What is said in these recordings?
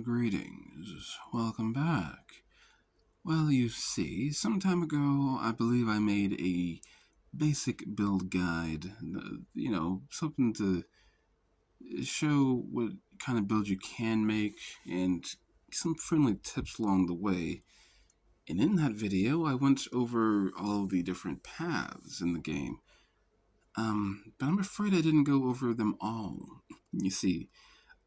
Greetings. Welcome back. Well, you see, some time ago, I believe I made a basic build guide, something to show what kind of build you can make and some friendly tips along the way. And in that video, I went over all the different paths in the game. But I'm afraid I didn't go over them all. You see,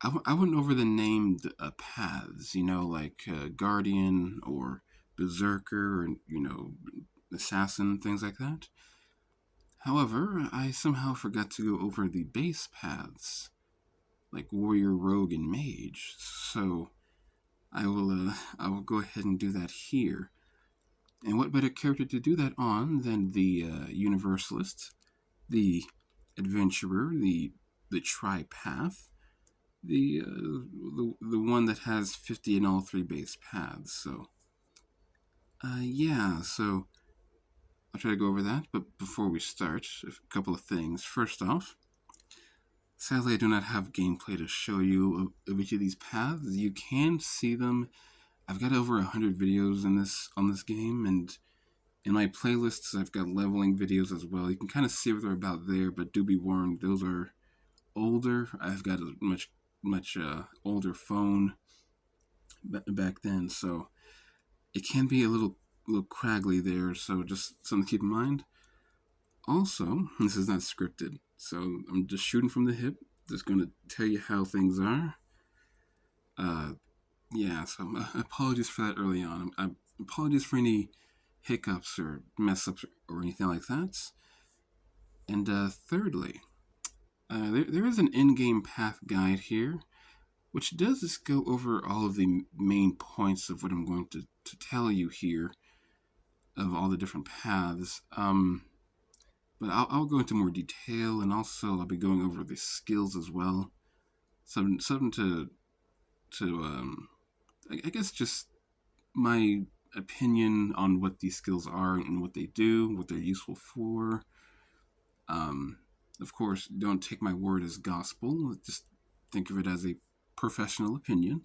I went over the named paths, like Guardian or Berserker, and Assassin, things like that. However, I somehow forgot to go over the base paths, like Warrior, Rogue, and Mage. So I will go ahead and do that here. And what better character to do that on than the Universalist, the Adventurer, the Tri-Path, the one that has 50 in all three base paths. So yeah, so I'll try to go over that. But before we start, a couple of things. First off, sadly I do not have gameplay to show you of each of these paths. You can see them. I've got over 100 videos on this game, and in my playlists I've got leveling videos as well. You can kind of see what they're about there, but do be warned, those are older. I've got a much older phone back then, so it can be a little craggly there, so just something to keep in mind. Also, this is not scripted, so I'm just shooting from the hip, just going to tell you how things are. Yeah, so apologies for that early on. Apologies for any hiccups or mess ups or anything like that. And thirdly, there is an in-game path guide here, which does just go over all of the main points of what I'm going to tell you here, of all the different paths. But I'll go into more detail, and also I'll be going over the skills as well. Something I guess just my opinion on what these skills are and what they do, what they're useful for. Of course, don't take my word as gospel. Just think of it as a professional opinion.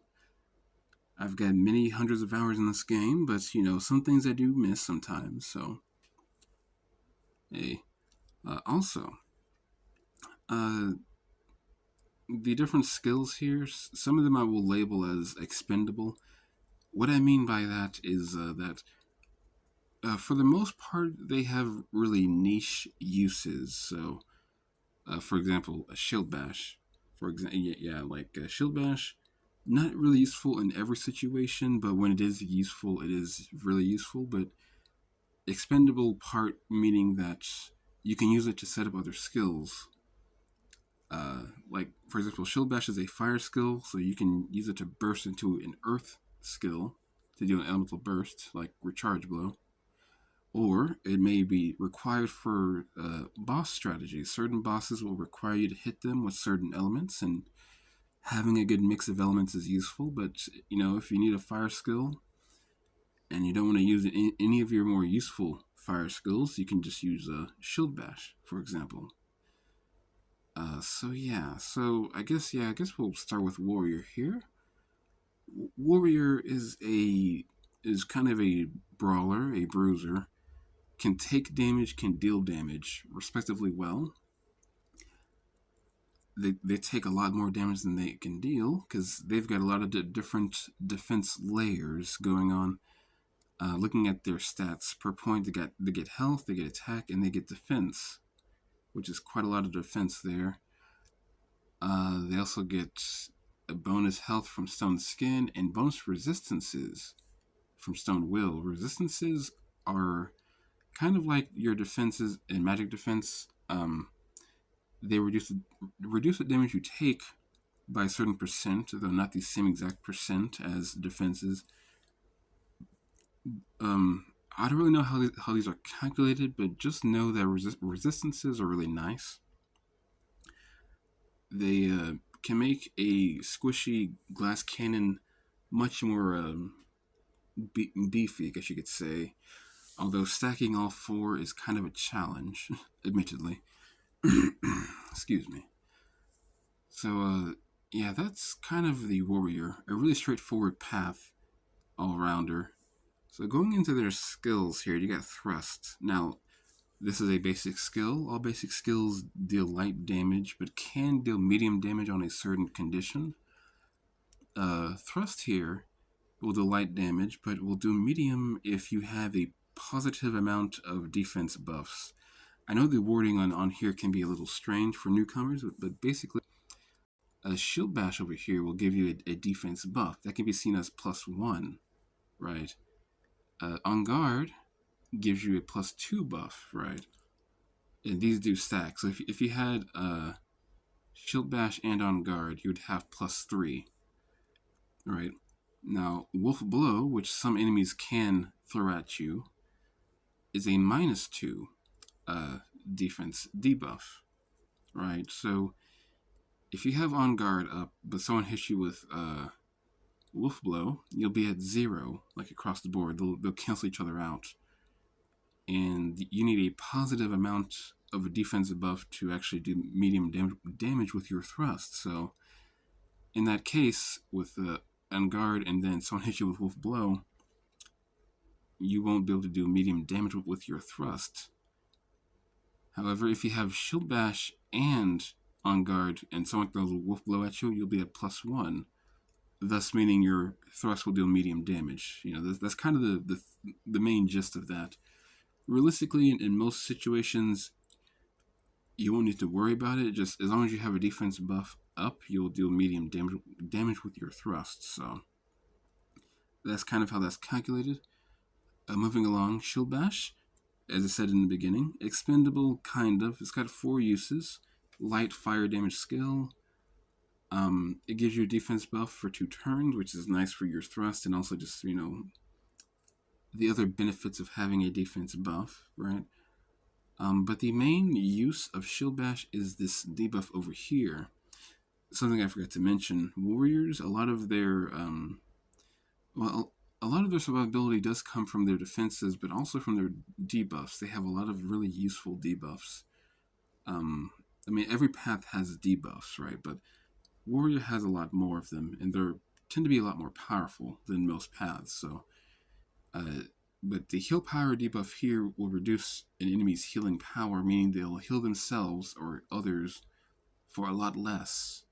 I've got many hundreds of hours in this game, but some things I do miss sometimes. So, hey, also, the different skills here, some of them I will label as expendable. What I mean by that is that for the most part, they have really niche uses. So, for example, a shield bash. For example, yeah, like a shield bash, not really useful in every situation, but when it is useful, it is really useful. But expendable part meaning that you can use it to set up other skills. Like, for example, shield bash is a fire skill, so you can use it to burst into an earth skill to do an elemental burst, like recharge blow. Or it may be required for boss strategies. Certain bosses will require you to hit them with certain elements, and having a good mix of elements is useful. But if you need a fire skill and you don't want to use any of your more useful fire skills, you can just use a shield bash, for example. So I guess we'll start with warrior here. Warrior is kind of a brawler, a bruiser. Can take damage, can deal damage, respectively well. They take a lot more damage than they can deal because they've got a lot of different defense layers going on. Looking at their stats per point, they get health, they get attack, and they get defense, which is quite a lot of defense there. They also get a bonus health from stone skin and bonus resistances from stone will. Resistances are kind of like your defenses in magic defense. They reduce the damage you take by a certain percent, though not the same exact percent as defenses. I don't really know how these are calculated, but just know that resistances are really nice. They can make a squishy glass cannon much more beefy, I guess you could say. Although stacking all four is kind of a challenge, admittedly. Excuse me. So, Yeah, that's kind of the warrior. A really straightforward path all rounder. So going into their skills here, you got thrust. Now, this is a basic skill. All basic skills deal light damage, but can deal medium damage on a certain condition. Thrust here will do light damage, but will do medium if you have a positive amount of defense buffs. I know the wording on here can be a little strange for newcomers, but basically, a shield bash over here will give you a defense buff. That can be seen as +1, right? On guard gives you a +2 buff, right? And these do stack. So if you had shield bash and on guard, you would have +3, right? Now, wolf blow, which some enemies can throw at you, is a -2 defense debuff, right? So if you have on guard up, but someone hits you with wolf blow, you'll be at 0, like across the board. They'll cancel each other out, and you need a positive amount of a defensive buff to actually do medium damage with your thrust. So in that case, with on guard and then someone hits you with wolf blow, you won't be able to do medium damage with your thrust. However, if you have shield bash and on guard and someone throws a wolf blow at you, you'll be at +1, thus meaning your thrust will deal medium damage. You know, that's kind of the main gist of that. Realistically, in most situations, you won't need to worry about it. Just as long as you have a defense buff up, you'll deal medium damage with your thrust. So that's kind of how that's calculated. Moving along, shield bash, as I said in the beginning, expendable kind of. It's got 4 uses. Light fire damage skill. It gives you a defense buff for 2 turns, which is nice for your thrust, and also just, you know, the other benefits of having a defense buff, right? But the main use of shield bash is this debuff over here. Something I forgot to mention: warriors, a lot of their a lot of their survivability does come from their defenses, but also from their debuffs. They have a lot of really useful debuffs. I mean, every path has debuffs, right? But warrior has a lot more of them, and they tend to be a lot more powerful than most paths. So, but the heal power debuff here will reduce an enemy's healing power, meaning they'll heal themselves or others for a lot less,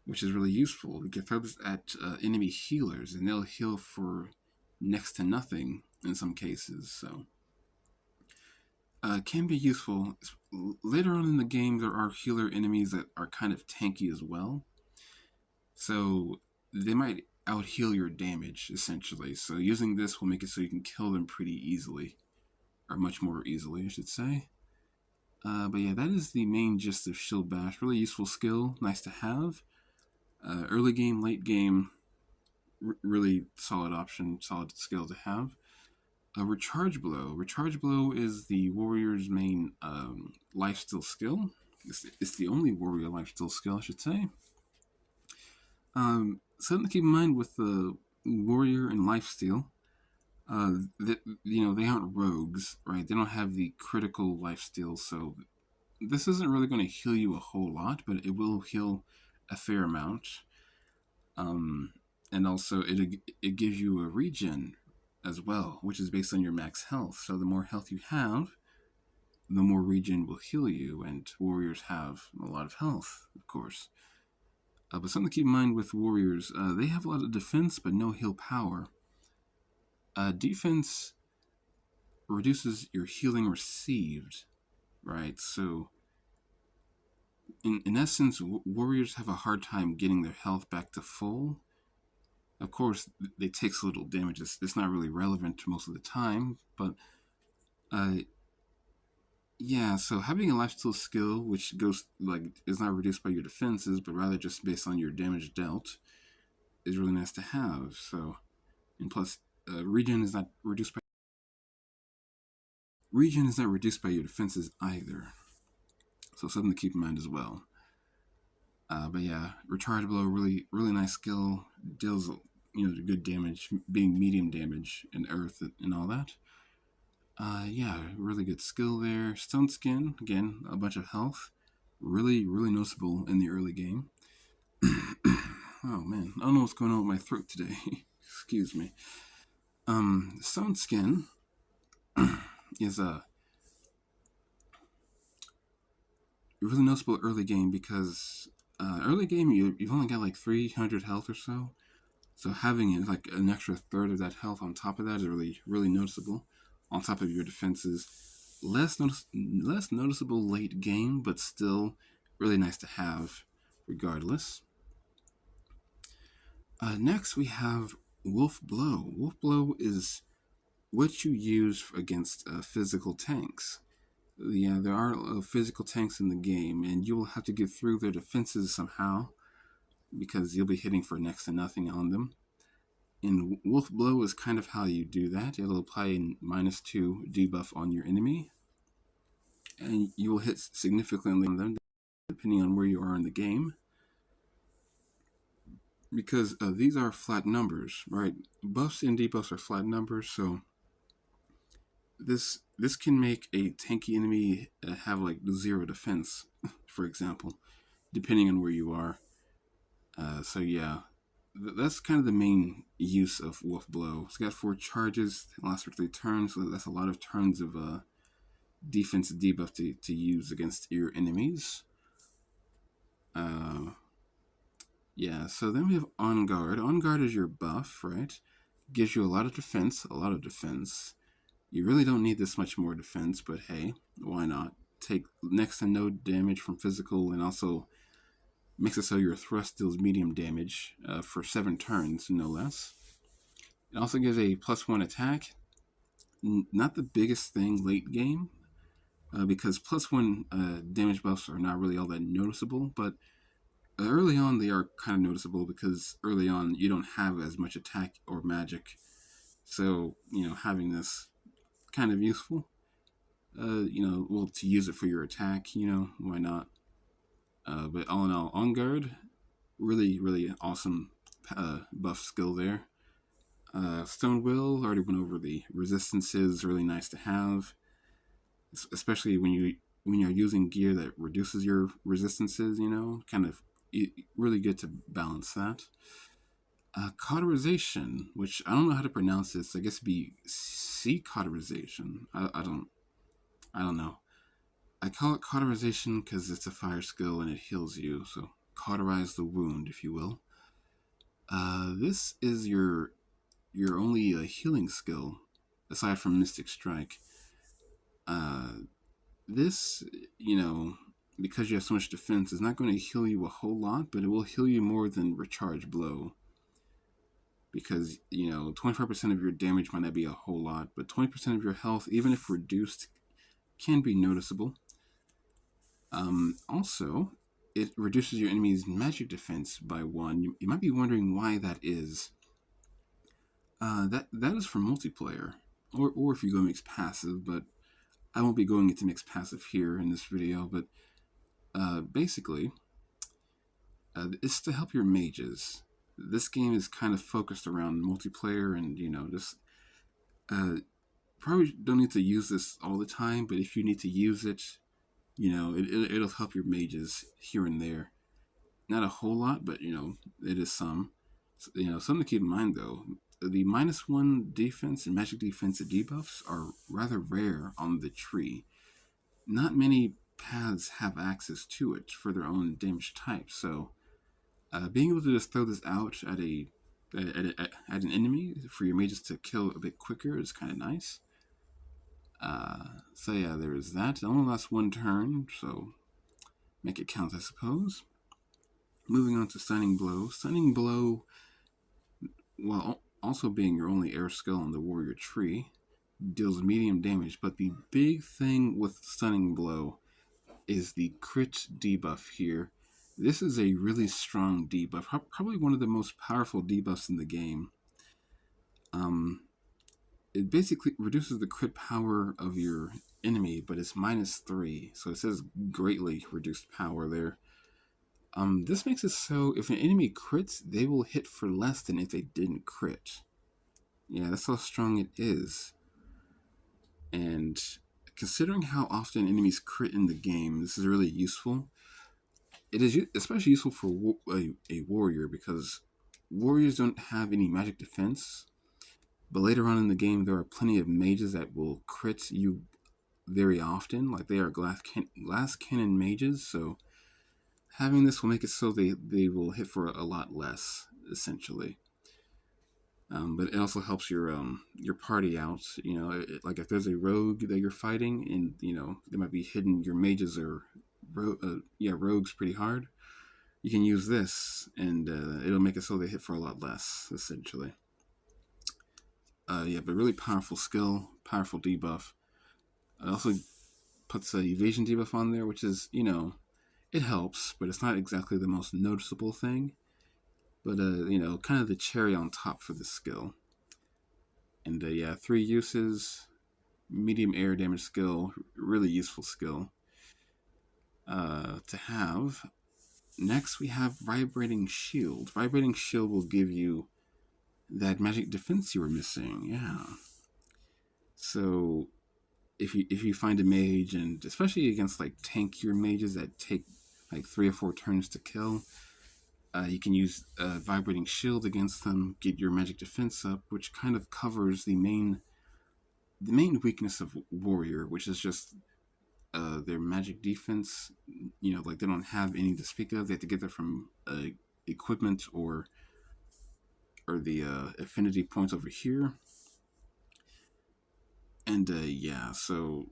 which is really useful. You can throw this at enemy healers, and they'll heal for next to nothing in some cases. So, can be useful. Later on in the game, there are healer enemies that are kind of tanky as well. So they might out heal your damage, essentially. So using this will make it so you can kill them pretty easily. Or much more easily, I should say. But yeah, that is the main gist of Shield Bash. Really useful skill, nice to have. Early game, late game, really solid option, solid skill to have. Recharge Blow. Recharge Blow is the warrior's main lifesteal skill. It's the only warrior lifesteal skill, I should say. Something to keep in mind with the warrior and lifesteal, that they aren't rogues, right? They don't have the critical lifesteal, so this isn't really going to heal you a whole lot, but it will heal a fair amount. And also it gives you a regen as well, which is based on your max health. So the more health you have, the more regen will heal you, and warriors have a lot of health, of course. But something to keep in mind with warriors, they have a lot of defense, but no heal power. Defense reduces your healing received, right? So, in essence, warriors have a hard time getting their health back to full. Of course, it takes little damage. It's not really relevant most of the time, but yeah, so having a lifesteal skill which is not reduced by your defenses, but rather just based on your damage dealt, is really nice to have. So, and plus, regen is not reduced by your defenses either. So something to keep in mind as well. But yeah, Recharge Blow, really really nice skill, deals good damage, being medium damage in earth and all that. Yeah, really good skill there. Stone Skin, again, a bunch of health. Really, really noticeable in the early game. Oh man, I don't know what's going on with my throat today. Excuse me. Stone Skin is a really noticeable early game because early game you've only got like 300 health or so. So having it like an extra third of that health on top of that is really noticeable. On top of your defenses, less noticeable late game, but still really nice to have, regardless. Next we have Wolf Blow. Wolf Blow is what you use against physical tanks. Yeah, there are physical tanks in the game, and you will have to get through their defenses somehow because you'll be hitting for next to nothing on them. And Wolf Blow is kind of how you do that. It'll apply a -2 debuff on your enemy, and you will hit significantly on them depending on where you are in the game. Because these are flat numbers, right? Buffs and debuffs are flat numbers, so this can make a tanky enemy have like 0 defense, for example, depending on where you are. So yeah, that's kind of the main use of Wolf Blow. It's got 4 charges, it lasts for 3 turns, so that's a lot of turns of defense debuff to use against your enemies. Yeah, so then we have On Guard. On Guard is your buff, right? Gives you a lot of defense, a lot of defense. You really don't need this much more defense, but hey, why not? Take next to no damage from physical, and also makes it so your thrust deals medium damage for 7 turns, no less. It also gives a +1 attack. Not the biggest thing late game, because +1 damage buffs are not really all that noticeable, but early on they are kind of noticeable because early on you don't have as much attack or magic. So, having this kind of useful. Well, to use it for your attack, why not? But all in all, On Guard, really awesome buff skill there. Stone Will, already went over the resistances, really nice to have, especially when you're using gear that reduces your resistances. Kind of really good to balance that. Cauterization, which I don't know how to pronounce this. I guess it'd be sea cauterization. I don't know. I call it cauterization because it's a fire skill and it heals you. So cauterize the wound, if you will. This is your only healing skill aside from Mystic Strike. This, because you have so much defense, is not going to heal you a whole lot, but it will heal you more than Recharge Blow. Because 25% of your damage might not be a whole lot, but 20% of your health, even if reduced, can be noticeable. Also, it reduces your enemy's magic defense by 1. You might be wondering why that is. That is for multiplayer, or if you go mixed passive, but I won't be going into mixed passive here in this video. But basically, it's to help your mages. This game is kind of focused around multiplayer, and just probably don't need to use this all the time. But if you need to use it, it'll help your mages here and there. Not a whole lot, but it is some. Something to keep in mind though. The -1 defense and magic defense debuffs are rather rare on the tree. Not many paths have access to it for their own damage type. So, being able to just throw this out at an enemy for your mages to kill a bit quicker is kind of nice. So yeah, there is that. It only lasts 1 turn, so make it count, I suppose. Moving on to Stunning Blow. Stunning Blow, while also being your only air skill on the warrior tree, deals medium damage. But the big thing with Stunning Blow is the crit debuff here. This is a really strong debuff, probably one of the most powerful debuffs in the game. It basically reduces the crit power of your enemy, but it's -3, so it says greatly reduced power there. This makes it so if an enemy crits, they will hit for less than if they didn't crit. Yeah, that's how strong it is. And considering how often enemies crit in the game, this is really useful. It is especially useful for a warrior because warriors don't have any magic defense. But later on in the game, there are plenty of mages that will crit you very often. Like they are glass cannon mages, so having this will make it so they will hit for a lot less, essentially. But it also helps your party out. Like if there's a rogue that you're fighting, and they might be hidden. Your mages are, rogues pretty hard. You can use this, and it'll make it so they hit for a lot less, essentially. But really powerful skill, powerful debuff. It also puts a evasion debuff on there, which is it helps, but it's not exactly the most noticeable thing. But kind of the cherry on top for the skill. And 3 uses, medium air damage skill, really useful skill to have. Next, we have Vibrating Shield. Vibrating Shield will give you that magic defense you were missing. Yeah. So if you find a mage, and especially against like tankier mages that take like 3 or 4 turns to kill, you can use Vibrating Shield against them, get your magic defense up, which kind of covers the main weakness of warrior, which is just their magic defense. Like they don't have any to speak of. They have to get that from equipment or the affinity points over here. And so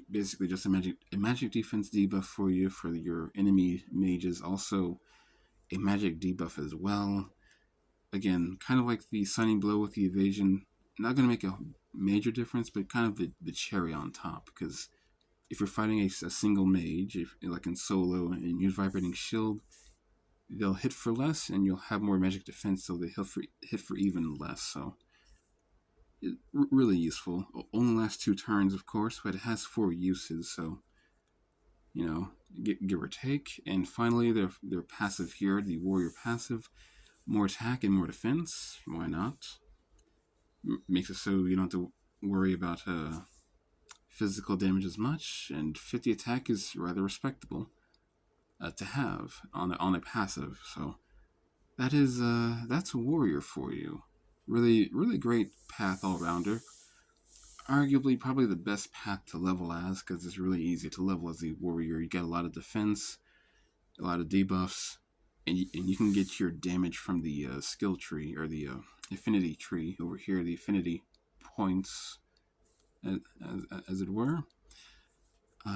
basically just a magic defense debuff for you for your enemy mages. Also a magic debuff as well. Again, kind of like the Sunny Blow with the evasion. Not going to make a major difference, but kind of the cherry on top. Because if you're fighting a single mage, like in solo, and use Vibrating Shield, they'll hit for less, and you'll have more magic defense, so they hit for even less. So really useful. Only lasts 2 turns, of course, but it has 4 uses, so give or take. And finally, their passive here, the warrior passive, more attack and more defense. Why not? Makes it so you don't have to worry about physical damage as much, and 50 attack is rather respectable to have on a passive. So that's a warrior for you. Really, really great path all rounder. Arguably, probably the best path to level as, because it's really easy to level as a warrior. You get a lot of defense, a lot of debuffs, and you can get your damage from the skill tree, or the affinity tree over here, the affinity points, as it were.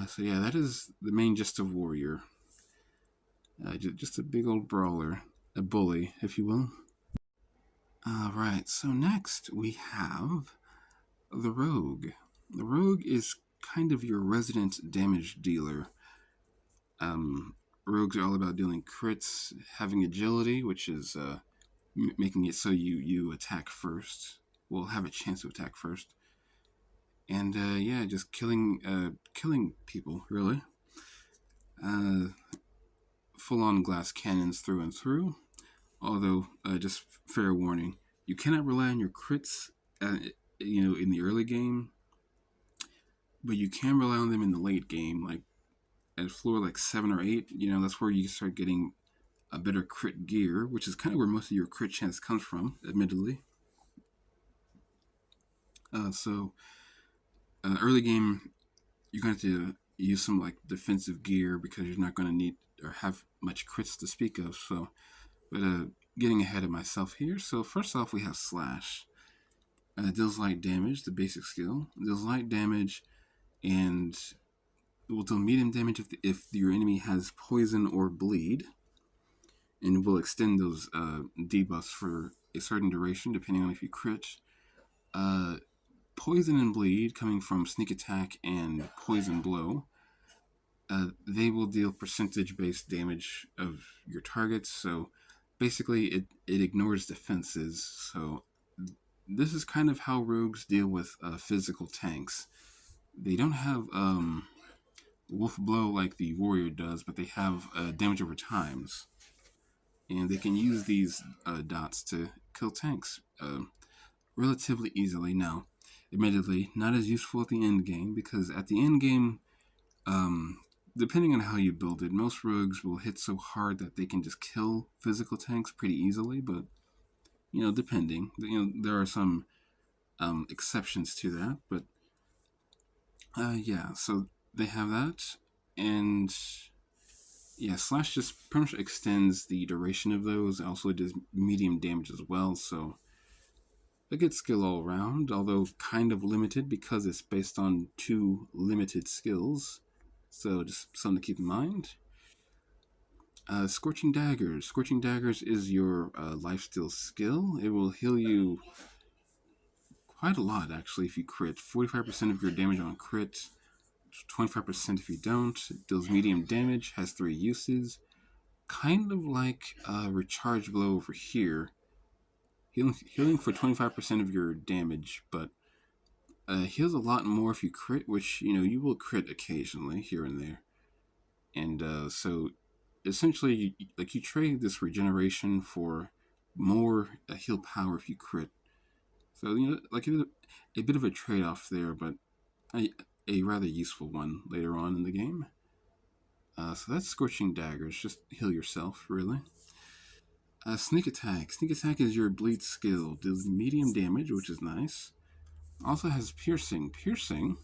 So yeah, that is the main gist of warrior. Just a big old brawler, a bully, if you will. Alright, so next we have the rogue. The rogue is kind of your resident damage dealer. Rogues are all about dealing crits, having agility, which is making it so you attack first. Will have a chance to attack first, and just killing people, really. Full on glass cannons through and through. Although, just fair warning, you cannot rely on your crits, in the early game, but you can rely on them in the late game. Like at floor like 7 or 8, that's where you start getting a better crit gear, which is kind of where most of your crit chance comes from, admittedly. So early game, you're going to have to use some like defensive gear because you're not going to need or have much crits to speak of. So, but getting ahead of myself here. So first off, we have Slash. Deals light damage, the basic skill. Deals light damage, and will deal medium damage if your enemy has poison or bleed, and will extend those debuffs for a certain duration depending on if you crit. Poison and bleed, coming from sneak attack and poison blow, they will deal percentage-based damage of your targets. So basically, it ignores defenses. So this is kind of how rogues deal with physical tanks. They don't have wolf blow like the warrior does, but they have damage over times, and they can use these dots to kill tanks relatively easily. Now, admittedly, not as useful at the end game, because at the end game, depending on how you build it, most rogues will hit so hard that they can just kill physical tanks pretty easily. But depending, there are some exceptions to that. But yeah, so they have that, and yeah, slash just pretty much extends the duration of those. It also does medium damage as well, so a good skill all around, although kind of limited because it's based on two limited skills. So just something to keep in mind. Scorching Daggers. Scorching Daggers is your lifesteal skill. It will heal you quite a lot, actually, if you crit. 45% of your damage on crit, 25% if you don't. It deals medium damage, has three uses. Kind of like Recharge Blow over here. Healing for 25% of your damage, but heals a lot more if you crit, which, you will crit occasionally here and there. And so essentially, you trade this regeneration for more heal power if you crit. So, like a bit of a trade off there, but a rather useful one later on in the game. So that's Scorching Daggers. Just heal yourself, really. Sneak Attack. Sneak Attack is your bleed skill. Does medium damage, which is nice. Also has Piercing. Piercing,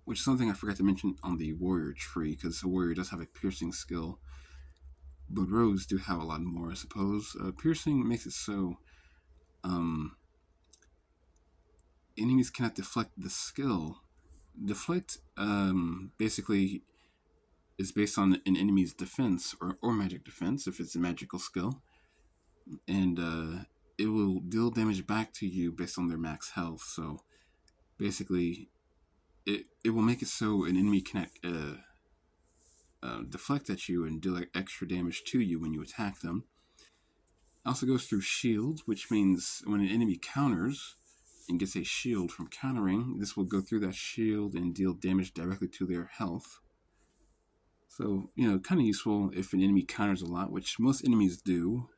which is something I forgot to mention on the Warrior tree, because the Warrior does have a Piercing skill. But rogues do have a lot more, I suppose. Piercing makes it so enemies cannot deflect the skill. Deflect basically is based on an enemy's defense or magic defense if it's a magical skill, and it will deal damage back to you based on their max health. So basically, it will make it so an enemy cannot deflect at you and deal extra damage to you when you attack them. It also goes through shields, which means when an enemy counters and gets a shield from countering, this will go through that shield and deal damage directly to their health. So, kind of useful if an enemy counters a lot, which most enemies do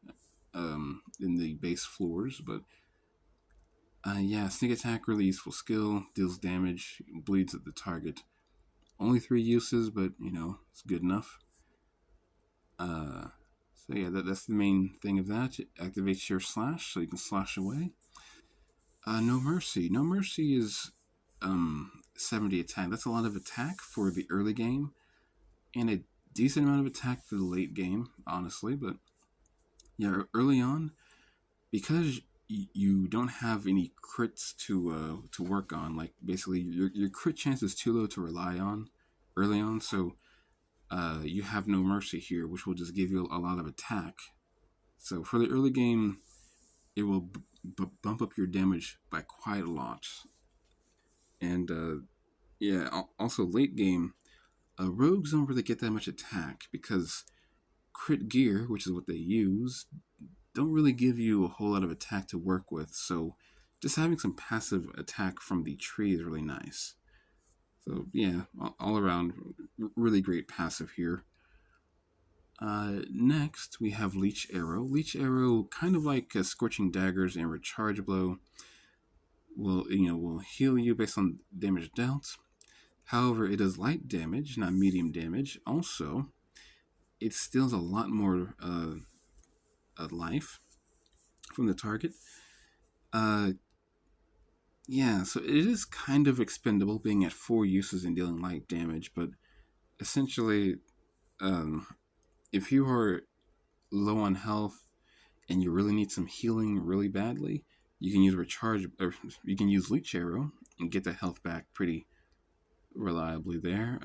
in the base floors. But yeah, Sneak Attack, really useful skill, deals damage, bleeds at the target. Only three uses, but, it's good enough. So yeah, that's the main thing of that. It activates your slash, so you can slash away. No Mercy. No Mercy is 70 attack. That's a lot of attack for the early game, and a decent amount of attack for the late game, honestly. But yeah, early on, because you don't have any crits to work on, like basically your crit chance is too low to rely on early on. So you have No Mercy here, which will just give you a lot of attack. So for the early game, it will bump up your damage by quite a lot. And yeah, also late game, rogues don't really get that much attack because crit gear, which is what they use, don't really give you a whole lot of attack to work with. So just having some passive attack from the tree is really nice. So yeah, all around, really great passive here. Next, we have Leech Arrow. Leech Arrow, kind of like Scorching Daggers and Recharge Blow, will heal you based on damage dealt. However, it does light damage, not medium damage. Also, it steals a lot more life from the target. Yeah, so it is kind of expendable, being at 4 uses and dealing light damage, but essentially, if you are low on health and you really need some healing really badly, you can use recharge, or you can use Leech Arrow and get the health back pretty reliably there.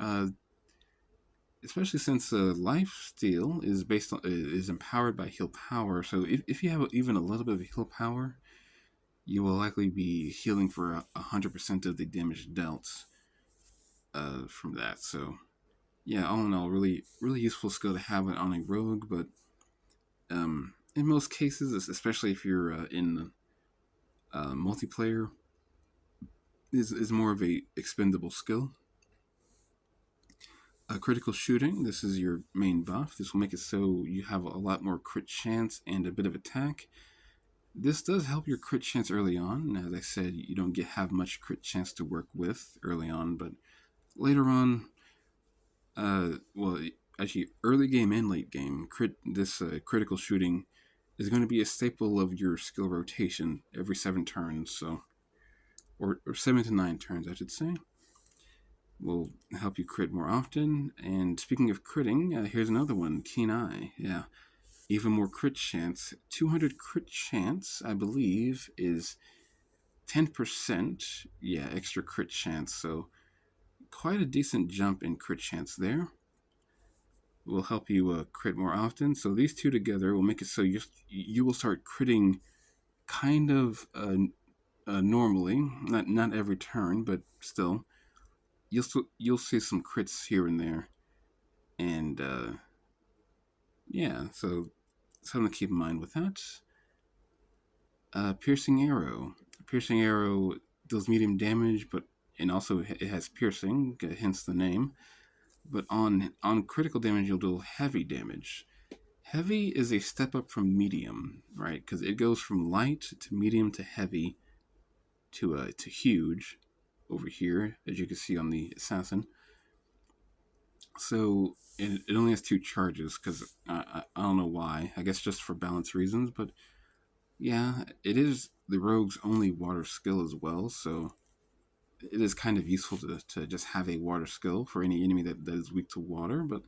Especially since life steal is empowered by heal power. So if you have even a little bit of heal power, you will likely be healing for 100% of the damage dealt from that. So yeah, all in all, really really useful skill to have on a rogue. But in most cases, especially if you're in multiplayer, is more of a expendable skill. Critical shooting, this is your main buff. This will make it so you have a lot more crit chance and a bit of attack. This does help your crit chance early on. As I said, you don't have much crit chance to work with early on, but later on, Well, actually, early game and late game, this critical shooting is going to be a staple of your skill rotation every 7 turns. So, or 7 to 9 turns, I should say. Will help you crit more often. And speaking of critting, here's another one: Keen Eye. Yeah, even more crit chance. 200 crit chance, I believe, is 10%. Yeah, extra crit chance. So quite a decent jump in crit chance there. Will help you crit more often. So these two together will make it so you will start critting kind of normally, not every turn, but still you'll see some crits here and there, and yeah, so something to keep in mind with that. Piercing arrow. Piercing arrow deals medium damage, but and also it has piercing, hence the name. But on critical damage, you'll deal heavy damage. Heavy is a step up from medium, right? Because it goes from light to medium to heavy to huge over here, as you can see on the assassin. So it only has 2 charges because I don't know why. I guess just for balance reasons, but yeah, it is the rogue's only water skill as well. So it is kind of useful to just have a water skill for any enemy that is weak to water. But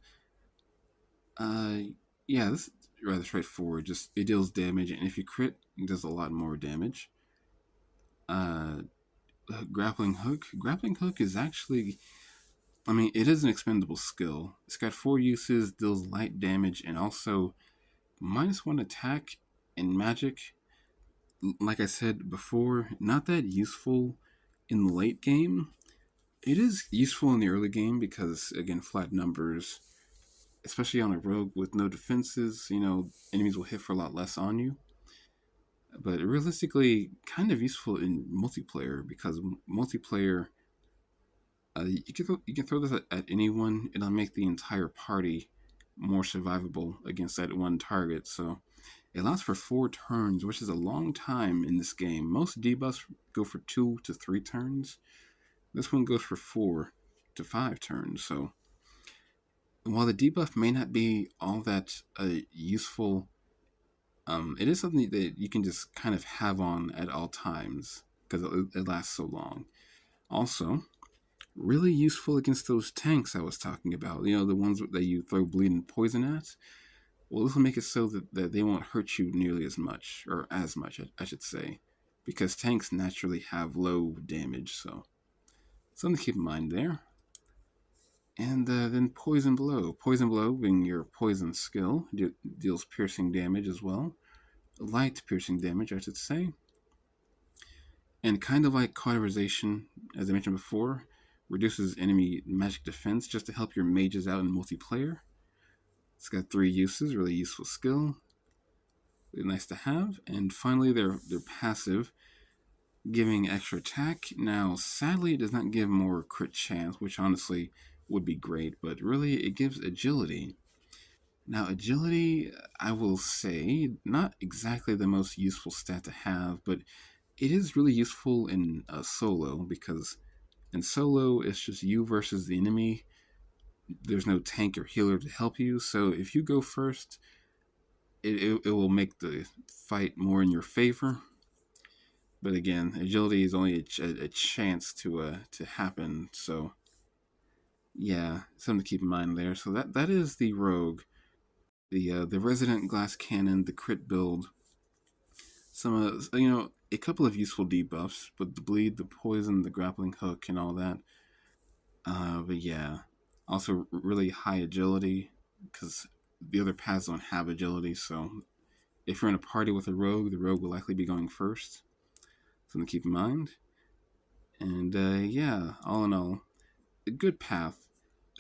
uh, yeah, this is rather straightforward. Just it deals damage, and if you crit, it does a lot more damage. Uh, grappling hook. Grappling hook is actually, I mean, it is an expendable skill. It's got 4 uses, deals light damage, and also -1 attack and magic. Like I said before, not that useful in the late game. It is useful in the early game because, again, flat numbers, especially on a rogue with no defenses, enemies will hit for a lot less on you. But realistically, kind of useful in multiplayer because multiplayer, you can throw this at anyone. It'll make the entire party more survivable against that one target. So it lasts for 4 turns, which is a long time in this game. Most debuffs go for 2 to 3 turns. This one goes for 4 to 5 turns. So while the debuff may not be all that useful, it is something that you can just kind of have on at all times because it lasts so long. Also, really useful against those tanks I was talking about. The ones that you throw bleeding poison at. Well, this will make it so that they won't hurt you nearly as much, or as much, I should say, because tanks naturally have low damage, so something to keep in mind there. And then Poison Blow. Poison Blow, being your poison skill, deals piercing damage as well. Light piercing damage, I should say. And kind of like Cauterization, as I mentioned before, reduces enemy magic defense just to help your mages out in multiplayer. It's got 3 uses, really useful skill. Really nice to have. And finally, their passive, giving extra attack. Now, sadly, it does not give more crit chance, which honestly would be great, but really, it gives agility. Now, agility, I will say, not exactly the most useful stat to have, but it is really useful in solo because in solo, it's just you versus the enemy. There's no tank or healer to help you, so if you go first, it will make the fight more in your favor. But again, agility is only a chance to happen. So yeah, something to keep in mind there. So that is the rogue, the resident glass cannon, the crit build. Some a couple of useful debuffs, but the bleed, the poison, the grappling hook, and all that. But yeah, also really high agility because the other paths don't have agility. So if you're in a party with a rogue, the rogue will likely be going first. Something to keep in mind. And yeah, all in all, a good path.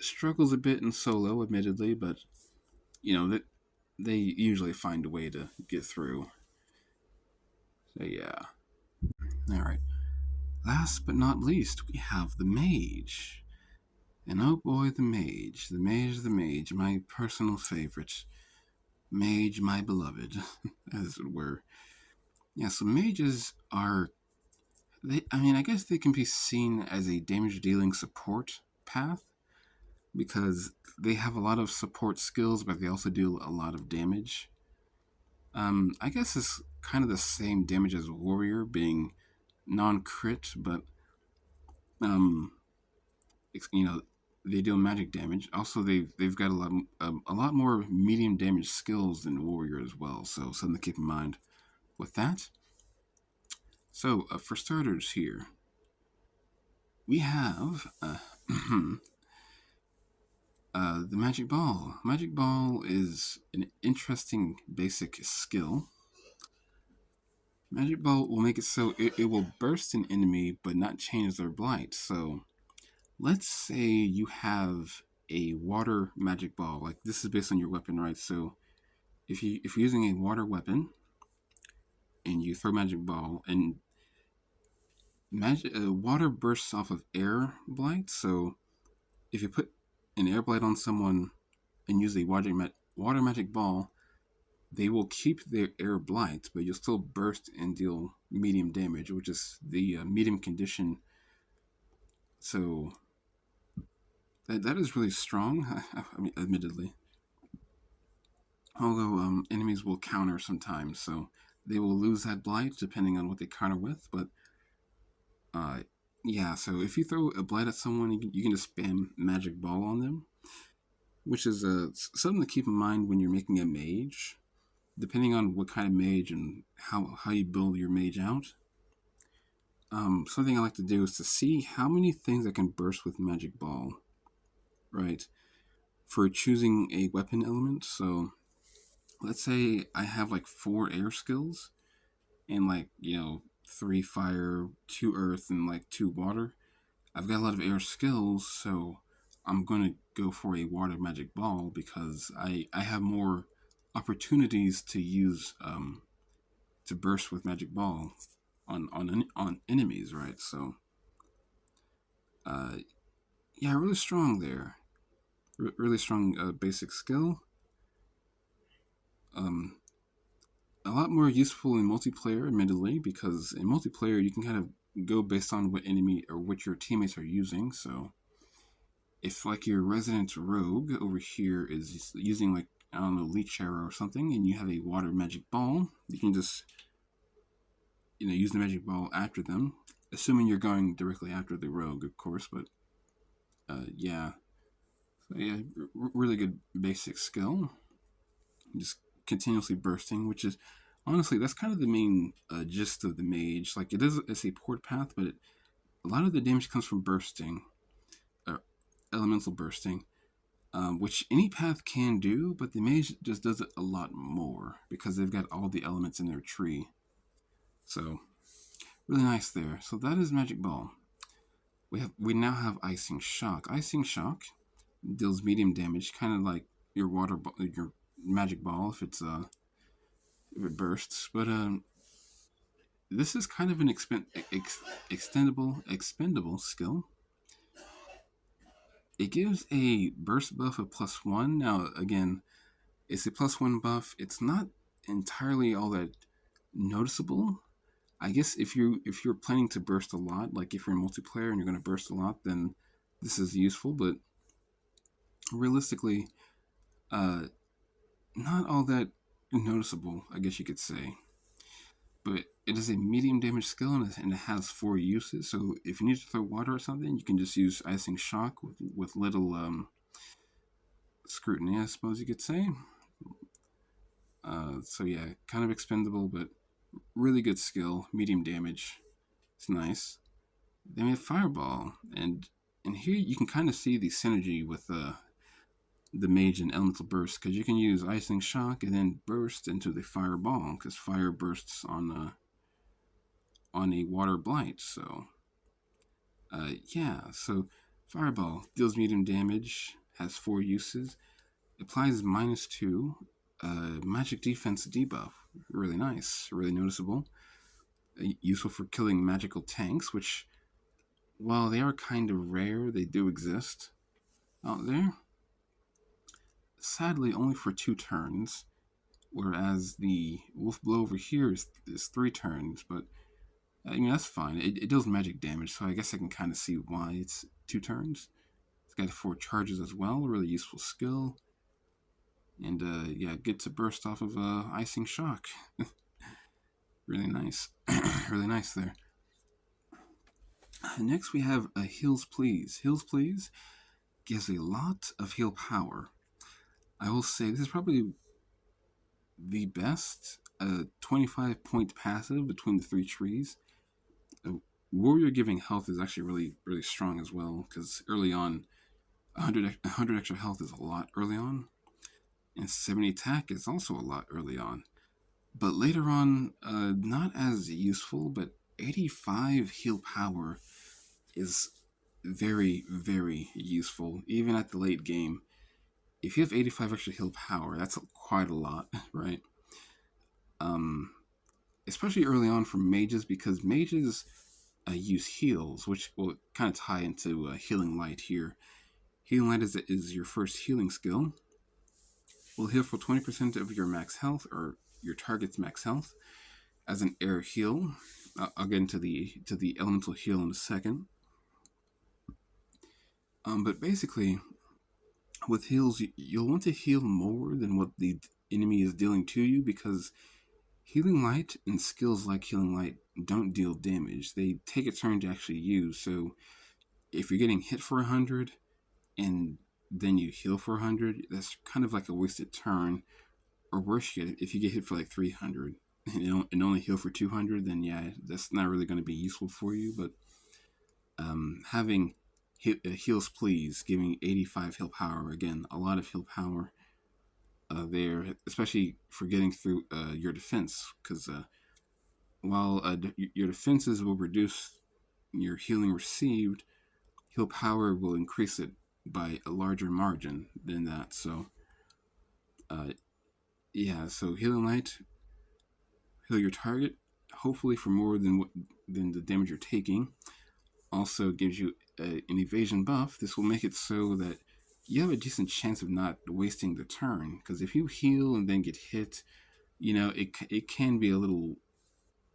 Struggles a bit in solo, admittedly, but they usually find a way to get through. So yeah. All right. Last but not least, we have the Mage. And oh boy, the Mage. The Mage, my personal favorite. Mage, my beloved, as it were. Yeah, so mages are. I guess they can be seen as a damage dealing support path. because they have a lot of support skills, but they also do a lot of damage. I guess it's kind of the same damage as Warrior, being non-crit, but um, you know, they deal magic damage. Also, they've got a lot more medium damage skills than Warrior as well. So something to keep in mind with that. So for starters, here we have the Magic Ball. Magic Ball is an interesting basic skill. Magic Ball will make it so it will burst an enemy but not change their blight. So let's say you have a water magic ball. Like this is based on your weapon, right? So if you're using a water weapon and you throw magic ball and magic water bursts off of air blight. So if you put an air blight on someone and use a water magic ball, they will keep their air blight, but you'll still burst and deal medium damage, which is the medium condition. So that is really strong. I mean, admittedly, although enemies will counter sometimes, so they will lose that blight depending on what they counter with. But uh, yeah, so if you throw a blight at someone, you can just spam magic ball on them, which is something to keep in mind when you're making a mage. Depending on what kind of mage and how you build your mage out. Something I like to do is to see how many things I can burst with magic ball, right? For choosing a weapon element. So let's say I have like 4 air skills and like, 3 fire, 2 earth, and like 2 water. I've got a lot of air skills, so I'm going to go for a water magic ball because I have more opportunities to use to burst with magic ball on enemies, right? So uh, yeah, really strong there. Really strong basic skill. Um, a lot more useful in multiplayer, admittedly, because in multiplayer you can kind of go based on what enemy or what your teammates are using. So if like your resident rogue over here is using like I don't know leech arrow or something, and you have a water magic ball, you can just use the magic ball after them, assuming you're going directly after the rogue, of course. But yeah, so yeah, really good basic skill. Just continuously bursting, which is honestly that's kind of the main gist of the mage. Like it's a port path, but a lot of the damage comes from bursting, or elemental bursting, which any path can do, but the mage just does it a lot more because they've got all the elements in their tree. So really nice there. So that is magic ball. We now have icing shock. Icing shock deals medium damage, kind of like your your magic ball if it bursts. But this is kind of an expendable skill. It gives a burst buff of +1. Now again, it's a +1 buff. It's not entirely all that noticeable. I guess if you're planning to burst a lot, like if you're in multiplayer and you're going to burst a lot, then this is useful. But realistically, uh, not all that noticeable, I guess you could say. But it is a medium damage skill and it has 4 uses. So if you need to throw water or something, you can just use icing shock with little scrutiny, I suppose you could say. So yeah, kind of expendable, but really good skill, medium damage. It's nice. Then we have fireball, and here you can kind of see the synergy with the mage and elemental burst because you can use icing shock and then burst into the fireball because fire bursts on a water blight. So yeah, so fireball deals medium damage, has 4 uses, applies -2, magic defense debuff. Really nice, really noticeable. Useful for killing magical tanks, which while they are kind of rare, they do exist out there. Sadly, only for 2 turns, whereas the wolf blow over here is 3 turns. But I mean that's fine. It deals magic damage, so I guess I can kind of see why it's 2 turns. It's got 4 charges as well. Really useful skill. And yeah, get to burst off of icing shock. Really nice. Really nice there. Next we have a Heals Please. Heals Please gives a lot of heal power. I will say this is probably the best 25-point passive between the 3 trees. Warrior giving health is actually really strong as well, because early on, 100 extra health is a lot early on, and 70 attack is also a lot early on. But later on, not as useful, but 85 heal power is very useful, even at the late game. If you have 85 extra heal power, that's quite a lot, right? Um, Especially early on for mages, because mages use heals, which will kind of tie into Healing Light here. Healing Light is your first healing skill. Will heal for 20% of your max health, or your target's max health, as an air heal. I'll get into the elemental heal in a second. But basically, with heals, you'll want to heal more than what the enemy is dealing to you, because Healing Light and skills like Healing Light don't deal damage. They take a turn to actually use. So if you're getting hit for 100 and then you heal for 100, that's kind of like a wasted turn. Or worse yet, if you get hit for like 300 and only heal for 200, then yeah, that's not really going to be useful for you. But having Heals Please, giving 85 heal power, again, a lot of heal power there, especially for getting through your defense, because while your defenses will reduce your healing received, heal power will increase it by a larger margin than that. So, yeah, so Healing Light, heal your target, hopefully for more than the damage you're taking. Also gives you an evasion buff. This will make it so that you have a decent chance of not wasting the turn. Because if you heal and then get hit, it can be a little,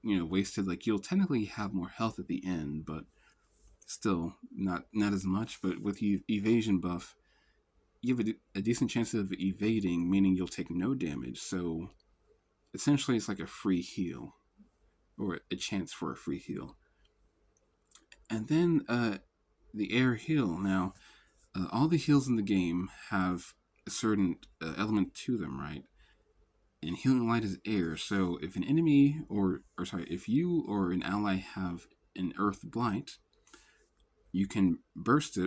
wasted. Like, you'll technically have more health at the end, but still not as much. But with evasion buff, you have a decent chance of evading, meaning you'll take no damage. So essentially, it's like a free heal, or a chance for a free heal. And then the air heal. Now, all the heals in the game have a certain element to them, right? And Healing Light is air. So if an enemy, if you or an ally have an Earth Blight, you can burst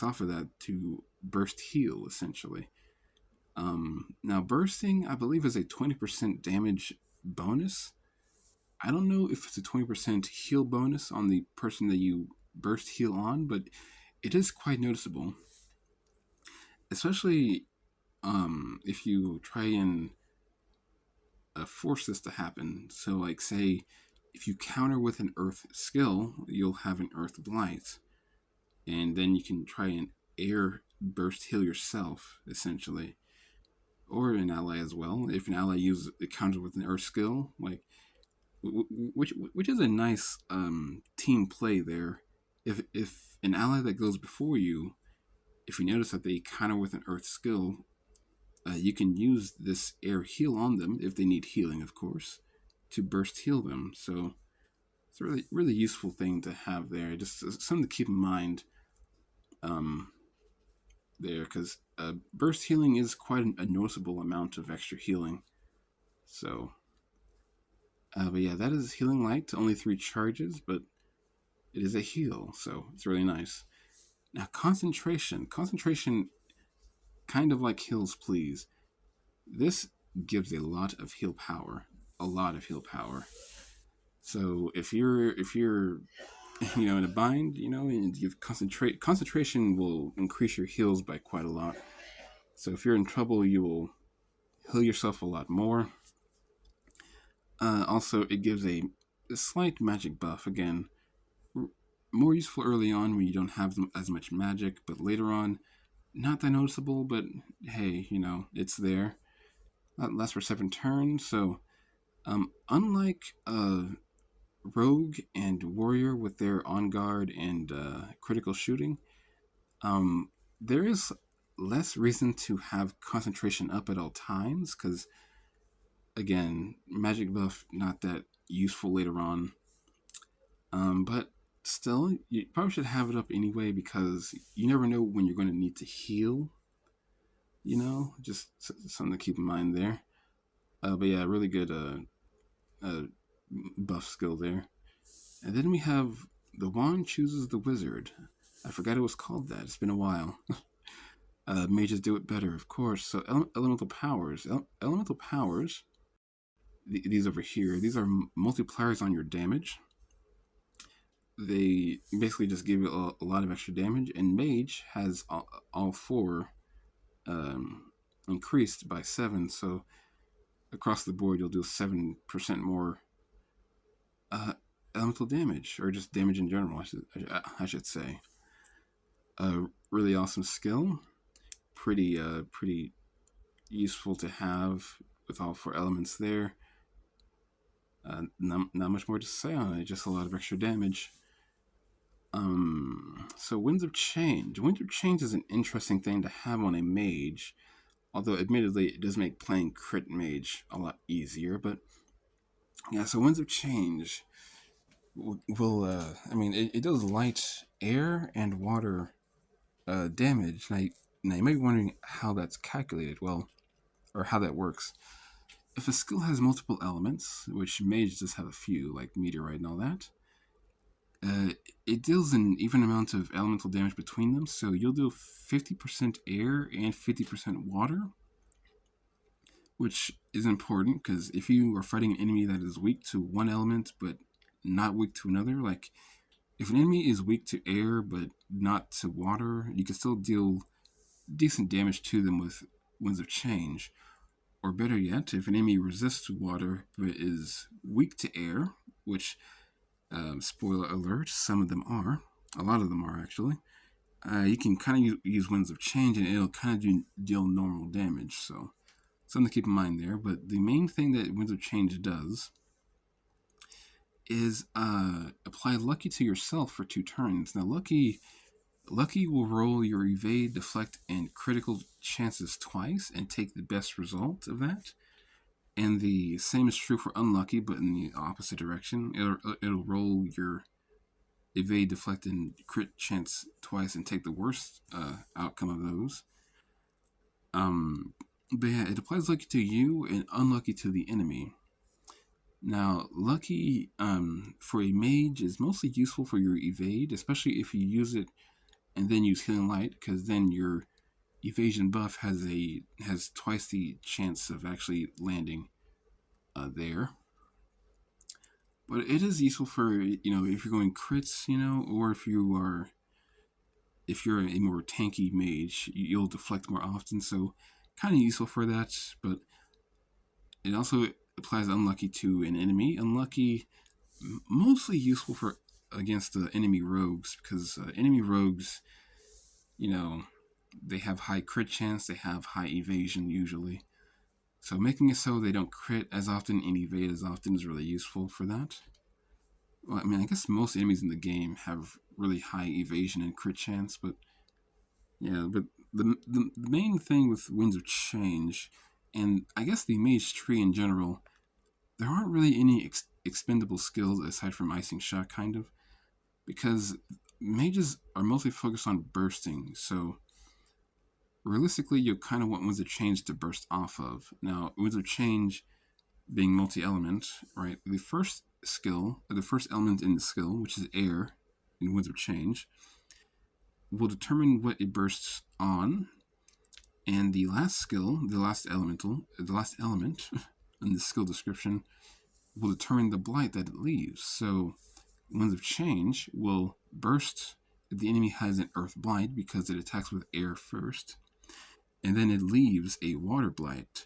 off of that to burst heal, essentially. Now, bursting, I believe, is a 20% damage bonus. I don't know if it's a 20% heal bonus on the person that you burst heal on, but it is quite noticeable. Especially if you try and force this to happen. So, like, say, if you counter with an Earth skill, you'll have an Earth Blight. And then you can try and air burst heal yourself, essentially. Or an ally as well. If an ally uses a counter with an Earth skill, like, which is a nice team play there. If an ally that goes before you, if you notice that they counter with an Earth skill, you can use this air heal on them, if they need healing, of course, to burst heal them. So it's a really useful thing to have there. Just something to keep in mind there, because burst healing is quite a noticeable amount of extra healing. So, but yeah, that is Healing Light. Only 3 charges, but it is a heal, so it's really nice. Now, concentration, kind of like Heals Please. This gives a lot of heal power, So if you're in a bind, and you concentration will increase your heals by quite a lot. So if you're in trouble, you will heal yourself a lot more. Also, it gives a slight magic buff. Again, more useful early on when you don't have as much magic, but later on, not that noticeable. But hey, it's there. Lasts for 7 turns. So, unlike Rogue and Warrior with their on guard and critical shooting, there is less reason to have concentration up at all times because, again, magic buff not that useful later on. But still, you probably should have it up anyway because you never know when you're going to need to heal. Just something to keep in mind there. But yeah, really good uh, buff skill there. And then we have the wand chooses the wizard. I forgot it was called that. It's been a while. Mages do it better, of course. So elemental powers. Elemental powers. These over here. These are multipliers on your damage. They basically just give you a lot of extra damage. And Mage has all four increased by 7. So across the board, you'll do 7% more elemental damage, or just damage in general. I should say. Really awesome skill. Pretty useful to have with all four elements there. Not much more to say on it. Just a lot of extra damage. So Winds of Change. Winds of Change is an interesting thing to have on a mage. Although, admittedly, it does make playing crit mage a lot easier. But yeah, so Winds of Change will it does light, air, and water damage. Now you might be wondering how that's calculated. Well, or how that works. If a skill has multiple elements, which mage does have a few, like meteorite and all that, uh, it deals an even amount of elemental damage between them. So you'll do 50% air and 50% water, which is important because if you are fighting an enemy that is weak to one element but not weak to another, like if an enemy is weak to air but not to water, you can still deal decent damage to them with Winds of Change. Or better yet, if an enemy resists water but is weak to air, which, spoiler alert, some of them are, a lot of them are actually, you can kind of use Winds of Change and it'll kind of deal normal damage. So something to keep in mind there. But the main thing that Winds of Change does is apply Lucky to yourself for 2 turns. Now, Lucky will roll your evade, deflect, and critical chances twice and take the best result of that. And the same is true for unlucky, but in the opposite direction. It'll roll your evade, deflect, and crit chance twice and take the worst outcome of those. But yeah, it applies lucky to you and unlucky to the enemy. Now, lucky for a mage is mostly useful for your evade, especially if you use it and then use healing light, because then your evasion buff has twice the chance of actually landing there. But it is useful for if you're going crits, or if you're a more tanky mage, you'll deflect more often. So kind of useful for that. But it also applies unlucky to an enemy. Unlucky, mostly useful for against the enemy rogues because enemy rogues, they have high crit chance, they have high evasion usually. So making it so they don't crit as often and evade as often is really useful for that. Well, I guess most enemies in the game have really high evasion and crit chance, but yeah, but the main thing with Winds of Change, and I guess the Mage tree in general, there aren't really any expendable skills aside from Icing Shot, kind of, because mages are mostly focused on bursting, so realistically, you kind of want Winds of Change to burst off of. Now, Winds of Change being multi-element, right? The first skill, or the first element in the skill, which is air in Winds of Change, will determine what it bursts on, and the last skill, the last element in the skill description will determine the blight that it leaves. So, Winds of Change will burst if the enemy has an earth blight because it attacks with air first, and then it leaves a water blight.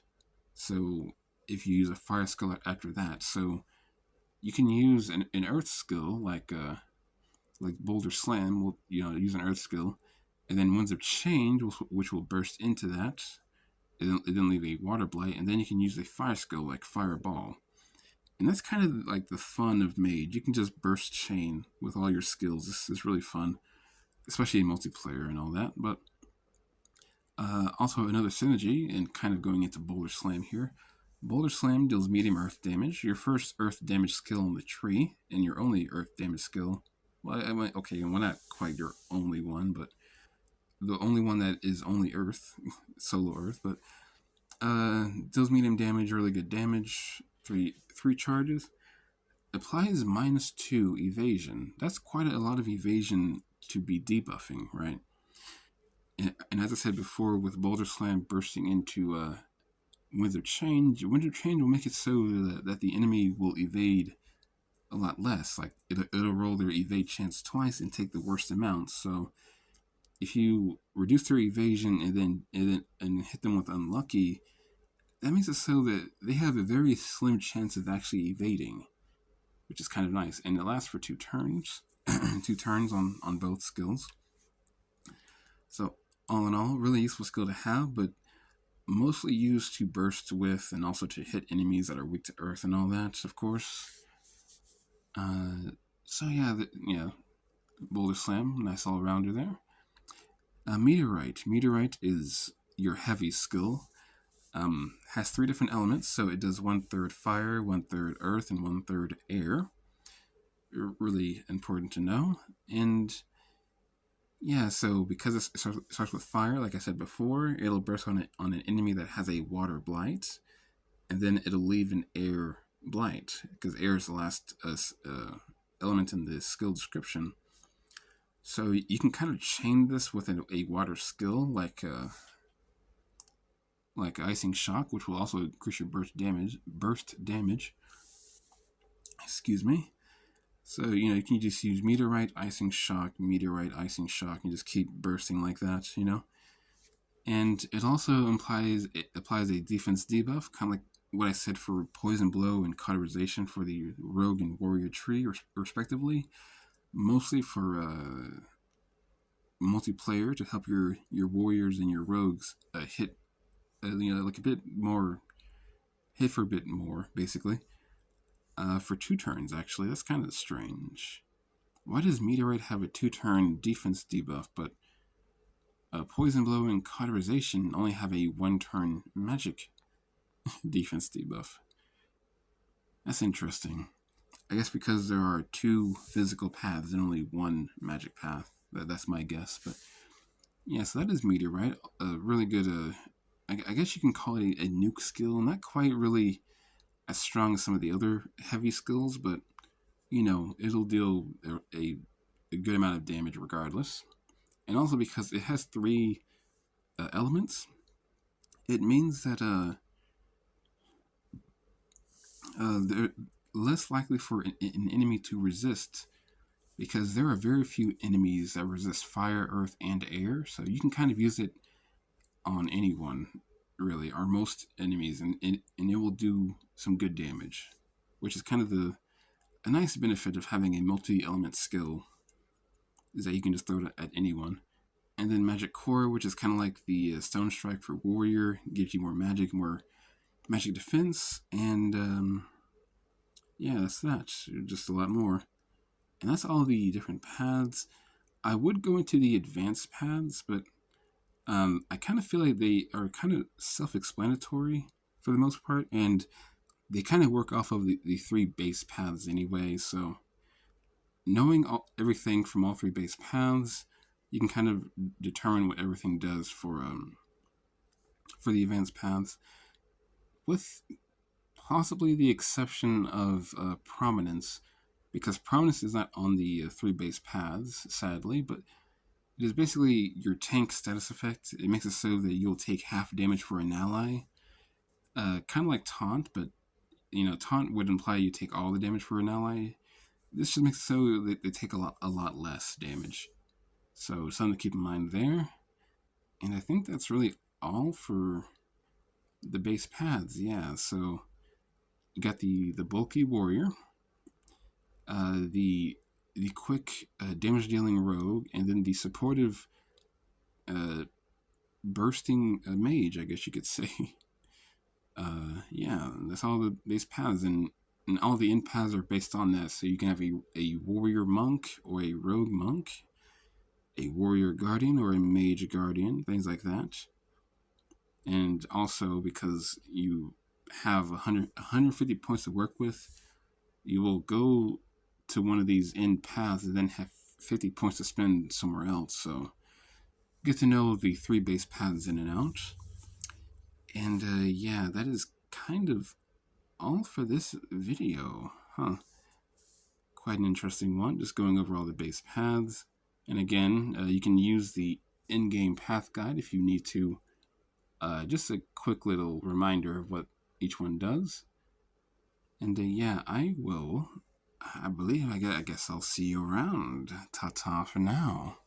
So, if you use a fire skill after that, so you can use an earth skill like Boulder Slam. Will use an earth skill, and then Winds of Change, which will burst into that. It then leave a water blight, and then you can use a fire skill like Fireball. And that's kind of like the fun of Mage. You can just burst chain with all your skills. This is really fun, especially in multiplayer and all that. But Also, another synergy, and kind of going into Boulder Slam here. Boulder Slam deals medium earth damage, your first earth damage skill on the tree, and your only earth damage skill. Well, okay, well, not quite your only one, but the only one that is only earth, solo earth, but deals medium damage, really good damage, three charges. Applies -2 evasion. That's quite a lot of evasion to be debuffing, right? And as I said before, with Boulder Slam bursting into Winter Change will make it so that the enemy will evade a lot less. Like it'll roll their evade chance twice and take the worst amount. So if you reduce their evasion and hit them with unlucky, that makes it so that they have a very slim chance of actually evading, which is kind of nice. And it lasts for 2 turns, 2 turns on both skills. So all in all, really useful skill to have, but mostly used to burst with and also to hit enemies that are weak to earth and all that, of course. So yeah, Boulder Slam, nice all rounder there. Meteorite. Meteorite is your heavy skill. Has 3 different elements, so it does 1/3 fire, 1/3 earth, and 1/3 air. Really important to know. And yeah, so because it starts with fire, like I said before, it'll burst on an enemy that has a water blight, and then it'll leave an air blight, because air is the last element in the skill description. So you can kind of chain this with a water skill, like icing shock, which will also increase your burst damage. Excuse me. So, you can just use meteorite, icing shock, meteorite, icing shock, and just keep bursting like that. And it also applies a defense debuff, kind of like what I said for poison blow and cauterization for the rogue and warrior tree, respectively. Mostly for multiplayer to help your warriors and your rogues hit, like a bit more, hit for a bit more, basically. For 2 turns, actually. That's kind of strange. Why does Meteorite have a 2-turn defense debuff, but Poison Blow and Cauterization only have a 1-turn magic defense debuff? That's interesting. I guess because there are 2 physical paths and only 1 magic path. That's my guess. But yeah, so that is Meteorite. A really good, I guess you can call it a nuke skill. Not quite really as strong as some of the other heavy skills, but it'll deal a good amount of damage regardless. And also because it has 3 elements, it means that they're less likely for an enemy to resist, because there are very few enemies that resist fire, earth, and air. So you can kind of use it on anyone, really, or most enemies, and it will do some good damage, which is kind of a nice benefit of having a multi-element skill, is that you can just throw it at anyone. And then Magic Core, which is kind of like the Stone Strike for Warrior, gives you more magic defense, and yeah, that's that. Just a lot more. And that's all the different paths. I would go into the advanced paths, but I kind of feel like they are kind of self-explanatory for the most part, and they kind of work off of the 3 base paths anyway. So knowing everything from all 3 base paths, you can kind of determine what everything does for the advanced paths, with possibly the exception of Prominence, because Prominence is not on the 3 base paths, sadly, but it is basically your tank status effect. It makes it so that you'll take half damage for an ally, kind of like Taunt, but Taunt would imply you take all the damage for an ally. This just makes it so that they take a lot less damage. So something to keep in mind there. And I think that's really all for the base paths. Yeah, so you got the bulky warrior, the quick damage dealing rogue, and then the supportive bursting mage, I guess you could say. Yeah, that's all the base paths, and all the end paths are based on that. So you can have a warrior monk or a rogue monk, a warrior guardian or a mage guardian, things like that. and also because you have 150 points to work with, you will go to one of these end paths and then have 50 points to spend somewhere else. So get to know the three base paths in and out. And yeah, that is kind of all for this video. Huh. Quite an interesting one, just going over all the base paths. And again, you can use the in-game path guide if you need to. Just a quick little reminder of what each one does. And yeah, I will. I believe, I guess I'll see you around. Ta-ta for now.